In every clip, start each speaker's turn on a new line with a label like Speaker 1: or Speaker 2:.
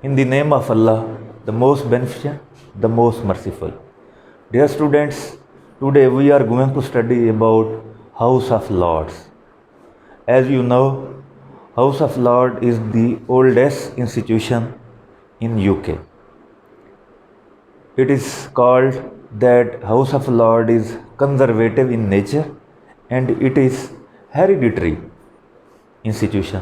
Speaker 1: In the name of Allah, the most beneficent, the most merciful. Dear students, today we are going to study about House of Lords. As you know, House of Lords is the oldest institution in UK. It is called that House of Lords is conservative in nature and it is hereditary institution.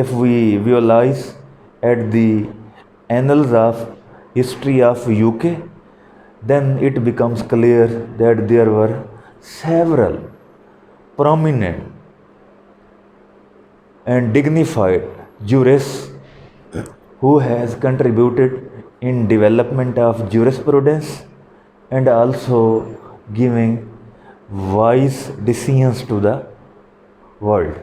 Speaker 1: if we visualize at the annals of history of UK, then it becomes clear that there were several prominent and dignified jurists who has contributed in development of jurisprudence and also giving wise decisions to the world.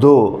Speaker 1: 2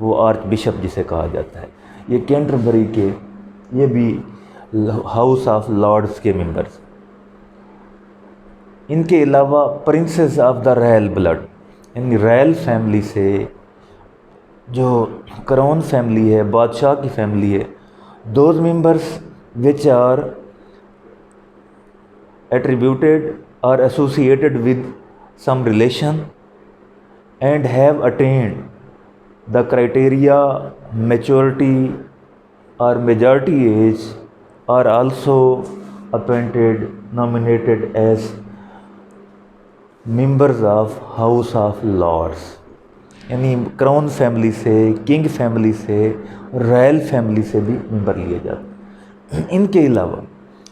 Speaker 1: وہ arch bishop جسے کہا جاتا ہے. یہ Canterbury کے یہ بھی house of lords کے ممبرس. ان کے علاوہ princes of the royal blood یعنی رائل فیملی سے جو کراؤن فیملی ہے، بادشاہ کی فیملی ہے، those members which are attributed or associated with some relation and have attained the criteria maturity or majority age are also appointed, nominated as members of House of Lords. یعنی crown family سے، king family سے، Royal family سے بھی ممبر لیے جاتے ہیں. ان کے علاوہ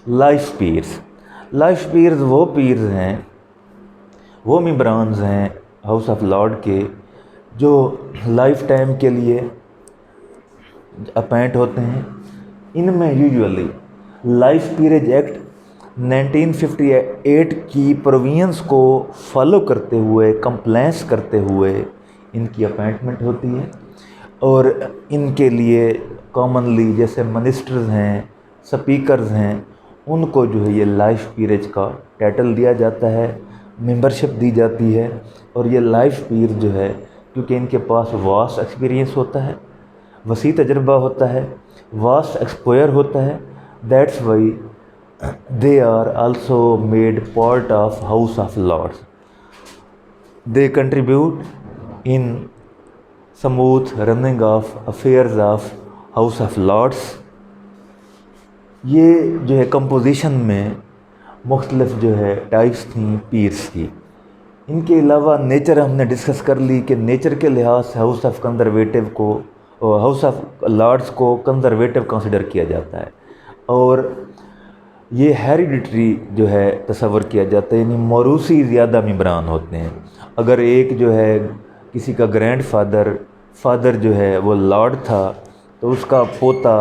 Speaker 1: لائف پیئرز وہ پیئرز ہیں، وہ ممبرانز ہیں ہاؤس آف لارڈ کے جو لائف ٹائم کے لیے اپائنٹ ہوتے ہیں. ان میں یوزولی لائف پیریج ایکٹ 1958 کی پرووینس کو فالو کرتے ہوئے، کمپلائنس کرتے ہوئے ان کی اپائنٹمنٹ ہوتی ہے. اور ان کے لیے کامنلی جیسے منسٹرز ہیں، سپیکرز ہیں، ان کو جو ہے یہ لائف پیریج کا ٹائٹل دیا جاتا ہے، ممبرشپ دی جاتی ہے. اور یہ لائف پیر جو ہے کیونکہ ان کے پاس واسٹ ایکسپیرینس ہوتا ہے، وسیع تجربہ ہوتا ہے، واسٹ ایکسپوئر ہوتا ہے، that's why they are also made part of house of lords. They contribute in smooth running of affairs of house of lords. یہ جو ہے کمپوزیشن میں مختلف جو ہے ٹائپس تھیں پیئرس کی. ان کے علاوہ نیچر ہم نے ڈسکس کر لی کہ نیچر کے لحاظ سے ہاؤس آف کنزرویٹو کو، ہاؤس آف لارڈس کو کنزرویٹو کنسیڈر کیا جاتا ہے. اور یہ ہیریڈیٹری جو ہے تصور کیا جاتا ہے، یعنی موروثی زیادہ ممبران ہوتے ہیں. اگر ایک جو ہے کسی کا گرینڈ فادر جو ہے وہ لارڈ تھا تو اس کا پوتا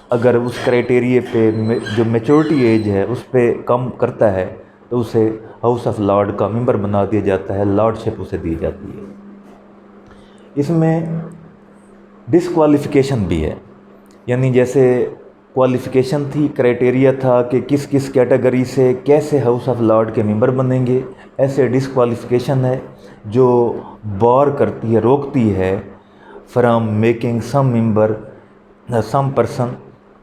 Speaker 1: اگر اس کرائٹیریے پہ جو میچورٹی ایج ہے اس پہ کم کرتا ہے تو اسے ہاؤس آف لارڈ کا ممبر بنا دیا جاتا ہے، لارڈ شپ اسے دی جاتی ہے. اس میں ڈسکوالیفیکیشن بھی ہے، یعنی جیسے کوالیفیکیشن تھی، کرائٹیریا تھا کہ کس کس کیٹیگری سے کیسے ہاؤس آف لارڈ کے ممبر بنیں گے، ایسے ڈسکوالیفیکیشن ہے جو بار کرتی ہے، روکتی ہے from making some person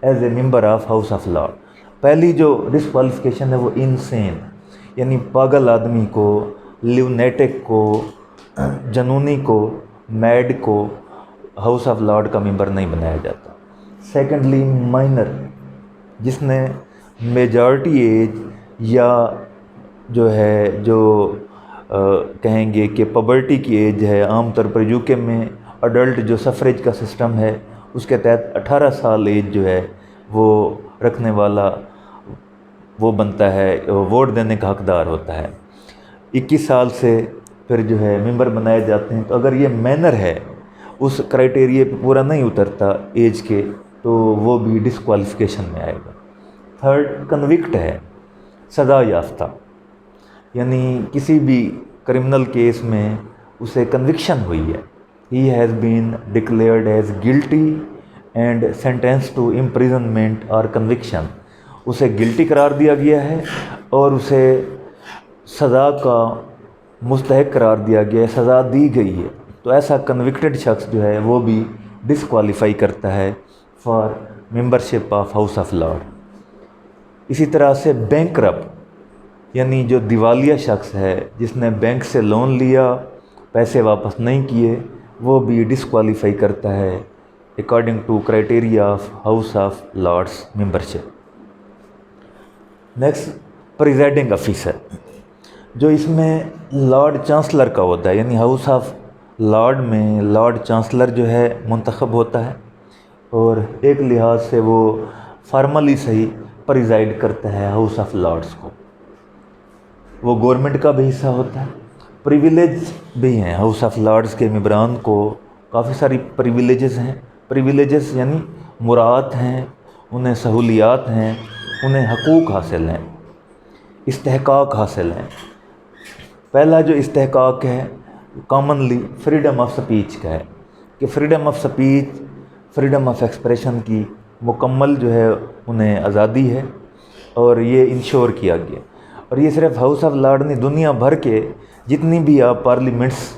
Speaker 1: as a member of house of lord. پہلی جو ڈسکوالیفیکیشن ہے وہ انسین یعنی پاگل آدمی کو، لیونیٹک کو، جنونی کو، میڈ کو ہاؤس آف لارڈ کا ممبر نہیں بنایا جاتا. سیکنڈلی مائنر، جس نے میجارٹی ایج یا جو ہے جو کہیں گے کہ پبرٹی کی ایج ہے. عام طور پر یو کے میں اڈلٹ جو سفریج کا سسٹم ہے اس کے تحت 18 سال ایج جو ہے وہ رکھنے والا وہ بنتا ہے، ووٹ دینے کا حقدار ہوتا ہے. 21 سال سے پھر جو ہے ممبر بنائے جاتے ہیں. تو اگر یہ مینر ہے، اس کرائٹیریے پہ پورا نہیں اترتا ایج کے، تو وہ بھی ڈسکوالیفیکیشن میں آئے گا. تھرڈ کنوکٹ ہے، سزا یافتہ، یعنی کسی بھی کرمنل کیس میں اسے کنوکشن ہوئی ہے. He has been declared as guilty and sentenced to imprisonment or conviction. اسے گلٹی قرار دیا گیا ہے اور اسے سزا کا مستحق قرار دیا گیا ہے، سزا دی گئی ہے. تو ایسا کنوکٹڈ شخص جو ہے وہ بھی ڈسکوالیفائی کرتا ہے for membership of house of lord. اسی طرح سے بینکرپٹ یعنی جو دیوالیہ شخص ہے، جس نے بینک سے لون لیا، پیسے واپس نہیں کیے، وہ بھی ڈسکوالیفائی کرتا ہے according to criteria of house of lords membership. Next presiding officer, جو اس میں لارڈ چانسلر کا ہوتا ہے، یعنی ہاؤس آف لارڈ میں لارڈ چانسلر جو ہے منتخب ہوتا ہے اور ایک لحاظ سے وہ فارملی صحیح پریزائڈ کرتا ہے ہاؤس آف لارڈس کو. وہ گورنمنٹ کا بھی حصہ ہوتا ہے. پریویلیج بھی ہیں ہاؤس آف لارڈس کے ممبران کو، کافی ساری پریویلیجز ہیں. پریویلیجز یعنی مراعات ہیں، انہیں سہولیات ہیں، انہیں حقوق حاصل ہیں، استحقاق حاصل ہیں. پہلا جو استحقاق ہے کامنلی فریڈم آف سپیچ کا ہے، کہ freedom of speech, freedom of expression کی مکمل جو ہے انہیں آزادی ہے، اور یہ انشور کیا گیا۔ اور یہ صرف ہاؤس آف لارڈ نہیں، دنیا بھر کے جتنی بھی آپ پارلیمنٹس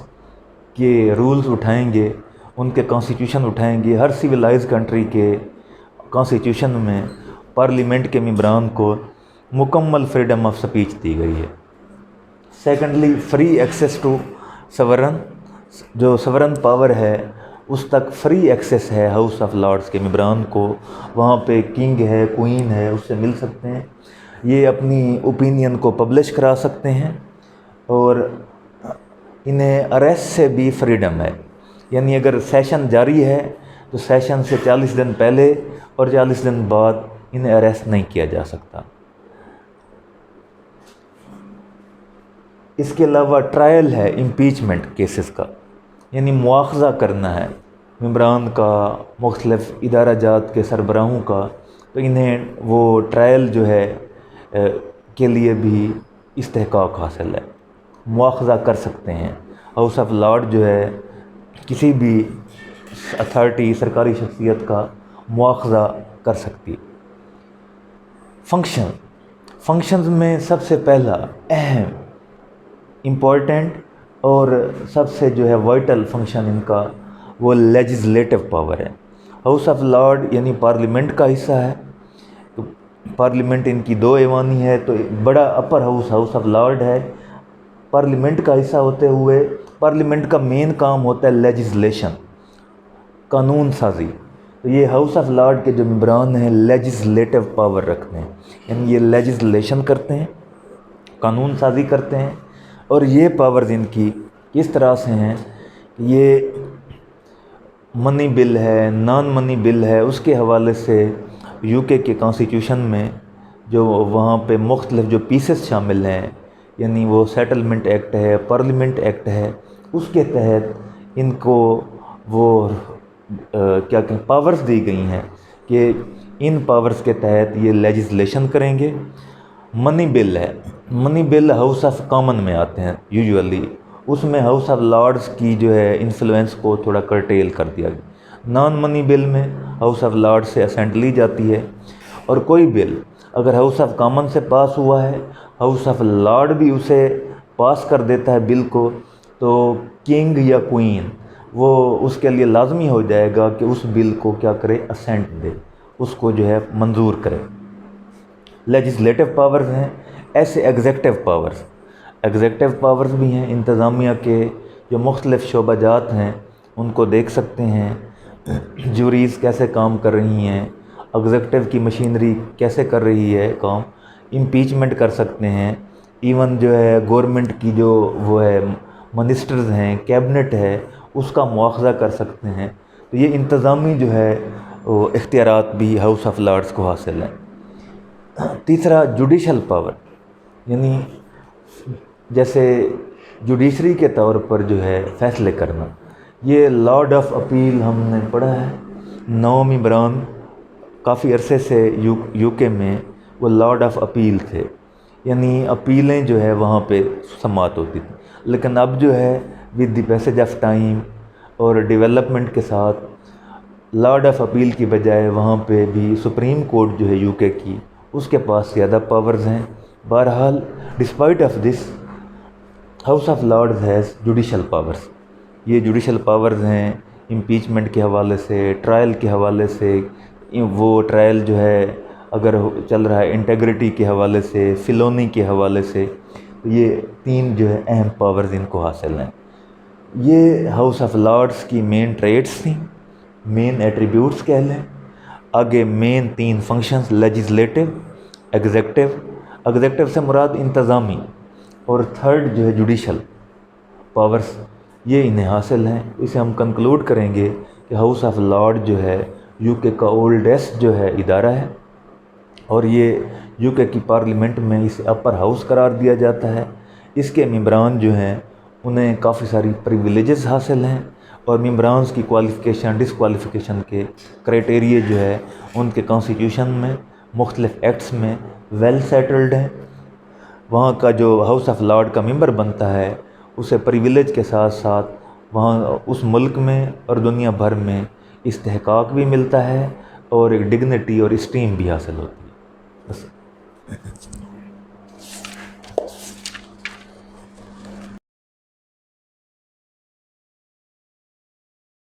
Speaker 1: کے رولز اٹھائیں گے، ان کے کانسٹیٹیوشن اٹھائیں گے، ہر سویلائز کنٹری کے کانسٹیٹیوشن میں پارلیمنٹ کے ممبران کو مکمل فریڈم آف سپیچ دی گئی ہے۔ سیکنڈلی، فری ایکسیس ٹو سورن، جو سورن پاور ہے اس تک فری ایکسیس ہے ہاؤس آف لارڈز کے ممبران کو، وہاں پہ کنگ ہے، کوئین ہے، اس سے مل سکتے ہیں، یہ اپنی اوپینین کو پبلش کرا سکتے ہیں، اور انہیں اریسٹ سے بھی فریڈم ہے، یعنی اگر سیشن جاری ہے تو سیشن سے 40 دن پہلے اور 40 دن بعد انہیں اریسٹ نہیں کیا جا سکتا۔ اس کے علاوہ ٹرائل ہے امپیچمنٹ کیسز کا، یعنی مواخذہ کرنا ہے ممبران کا، مختلف ادارہ جات کے سربراہوں کا، تو انہیں وہ ٹرائل جو ہے کے لیے بھی استحقاق حاصل ہے، مواخذہ کر سکتے ہیں۔ ہاؤس آف لارڈ جو ہے کسی بھی اتھارٹی، سرکاری شخصیت کا مواخذہ کر سکتی۔ فنکشنز میں سب سے پہلا اہم، امپورٹنٹ اور سب سے جو ہے وائٹل فنکشن ان کا وہ لیجسلیٹو پاور ہے۔ ہاؤس آف لارڈ یعنی پارلیمنٹ کا حصہ ہے، تو پارلیمنٹ ان کی 2 ایوانی ہے، تو بڑا اپر ہاؤس آف لارڈ ہے، پارلیمنٹ کا حصہ ہوتے ہوئے پارلیمنٹ کا مین کام ہوتا ہے لیجسلیشن، قانون سازی۔ تو یہ ہاؤس آف لارڈ کے جو ممبران ہیں لیجسلیٹو پاور رکھتے ہیں، یعنی یہ لیجسلیشن کرتے ہیں، قانون سازی کرتے ہیں، اور یہ پاورز ان کی کس طرح سے ہیں، یہ منی بل ہے، نان منی بل ہے، اس کے حوالے سے یو کے کانسٹیٹیوشن میں جو وہاں پہ مختلف جو پیسز شامل ہیں، یعنی وہ سیٹلمنٹ ایکٹ ہے، پارلیمنٹ ایکٹ ہے، اس کے تحت ان کو وہ کیا کہیں پاورز دی گئی ہیں کہ ان پاورز کے تحت یہ لیجسلیشن کریں گے۔ منی بل ہے، منی بل ہاؤس آف کامن میں آتے ہیں یوزولی، اس میں ہاؤس آف لارڈز کی جو ہے انفلوئنس کو تھوڑا کرٹیل کر دیا گیا۔ نان منی بل میں ہاؤس آف لارڈ سے اسینٹ لی جاتی ہے، اور کوئی بل اگر ہاؤس آف کامن سے پاس ہوا ہے، ہاؤس آف لارڈ بھی اسے پاس کر دیتا ہے بل کو، تو کنگ یا کوئین وہ اس کے لیے لازمی ہو جائے گا کہ اس بل کو کیا کرے، اسینٹ دے، اس کو جو ہے منظور کرے۔ لیجسلیٹو پاورز ہیں۔ ایسے ایگزیکٹو پاورز بھی ہیں، انتظامیہ کے جو مختلف شعبہ جات ہیں ان کو دیکھ سکتے ہیں، جوریز کیسے کام کر رہی ہیں، ایگزیکٹو کی مشینری کیسے کر رہی ہے کام، امپیچمنٹ کر سکتے ہیں، ایون جو ہے گورنمنٹ کی جو وہ ہے منسٹرز ہیں، کیبنٹ ہے، اس کا مواخذہ کر سکتے ہیں۔ تو یہ انتظامی جو ہے وہ اختیارات بھی ہاؤس آف لارڈز کو حاصل ہیں۔ تیسرا جوڈیشل پاور، یعنی جیسے جوڈیشری کے طور پر جو ہے فیصلے کرنا، یہ لارڈ آف اپیل ہم نے پڑھا ہے، 9 ممبران کافی عرصے سے یو کے میں وہ لارڈ آف اپیل تھے، یعنی اپیلیں جو ہے وہاں پہ سماعت ہوتی تھی، لیکن اب جو ہے with the passage of time اور ڈیولپمنٹ کے ساتھ لارڈ آف اپیل کی بجائے وہاں پہ بھی سپریم کورٹ جو ہے یو کے کی، اس کے پاس زیادہ پاورز ہیں۔ بہرحال despite of this, house of Lords has judicial powers. یہ جوڈیشل پاورز ہیں امپیچمنٹ کے حوالے سے، ٹرائل کے حوالے سے، وہ ٹرائل جو ہے اگر چل رہا ہے انٹیگریٹی کے حوالے سے، فیلونی کے حوالے سے، یہ 3 جو ہے اہم پاورز ان کو حاصل ہیں۔ یہ ہاؤس آف لارڈز کی مین ٹریٹس تھیں، مین ایٹریبیوٹس کہہ لیں۔ آگے مین 3 فنکشنز، لیجسلیٹو، ایگزیکٹو سے مراد انتظامی، اور تھرڈ جو ہے جوڈیشل پاورز، یہ انہیں حاصل ہیں۔ اسے ہم کنکلوڈ کریں گے کہ ہاؤس آف لارڈ جو ہے یو کے کا اولڈسٹ جو ہے ادارہ ہے، اور یہ یو کے کی پارلیمنٹ میں اسے اپر ہاؤس قرار دیا جاتا ہے۔ اس کے ممبران جو ہیں انہیں کافی ساری پریویلیجز حاصل ہیں، اور ممبرانز کی کوالیفیکیشن ڈسکوالیفیکیشن کے کرائٹیریے جو ہے ان کے کانسٹیٹیوشن میں، مختلف ایکٹس میں ویل سیٹلڈ ہیں۔ وہاں کا جو ہاؤس آف لارڈ کا ممبر بنتا ہے اسے پریویلیج کے ساتھ ساتھ وہاں اس ملک میں اور دنیا بھر میں استحقاق بھی ملتا ہے اور ایک ڈگنیٹی اور اسٹیم بھی حاصل ہوتی ہے. بس.